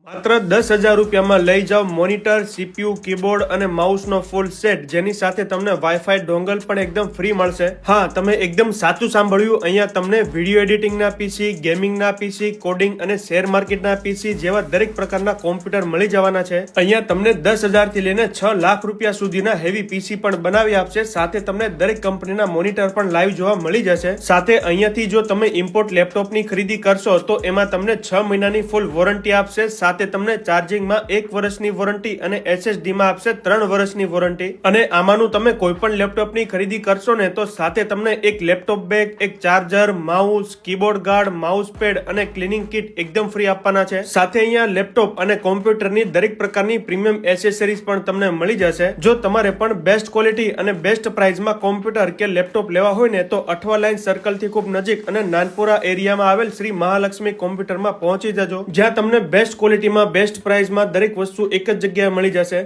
માત્ર 10,000 રૂપિયામાં લઈ જાઓ મોનિટર, સીપીયુ, કીબોર્ડ અને માઉસનો ફૂલ સેટ, જેની સાથે તમને વાઈફાઈ ડોંગલ પણ એકદમ ફ્રી મળશે. હા, તમે એકદમ સાચું સાંભળ્યું. અહીંયા તમને વિડીયો એડિટિંગના પીસી, ગેમિંગના પીસી, કોડિંગ અને શેર માર્કેટના પીસી જેવા દરેક પ્રકારના કોમ્પ્યુટર મળી જવાના છે. અહીંયા તમને 10,000 થી લઈને 6 લાખ રૂપિયા સુધીના હેવી પીસી પણ બનાવી આપશે. સાથે તમને દરેક કંપનીના મોનિટર પણ લાઈવ જોવા મળી જશે. સાથે અહીંયાથી જો તમે ઇમ્પોર્ટ લેપટોપની ખરીદી કરશો તો એમાં તમને 6 મહિનાની ફૂલ વોરંટી આપશે. સાથે તમને ચાર્જિંગમાં 1 વર્ષની વોરંટી અને SSD માં આપશે 3 વર્ષની વોરંટી. અને આમાંનું તમે કોઈ પણ લેપટોપની ખરીદી કરશો ને તો સાથે તમને એક લેપટોપ બેગ, એક charger, mouse, keyboard guard, mouse pad અને ક્લીનિંગ કિટ એકદમ ફ્રી આપવાના છે. સાથે અહીંયા લેપટોપ અને કોમ્પ્યુટરની દરેક પ્રકારની પ્રીમિયમ એસેસરીઝ પણ તમને મળી જશે. જો તમારે પણ બેસ્ટ ક્વોલિટી અને બેસ્ટ પ્રાઇસમાં કોમ્પ્યુટર કે લેપટોપ લેવા હોય ને તો અઠવા લાઈન સર્કલથી ખૂબ નજીક અને નાનપુરા એરિયામાં આવેલ શ્રી મહાલક્ષ્મી કોમ્પ્યુટરમાં પહોંચી જજો, જ્યાં તમને બેસ્ટ ક્વોલિટીમાં બેસ્ટ પ્રાઇસમાં દરેક વસ્તુ એક જ જગ્યાએ મળી જશે.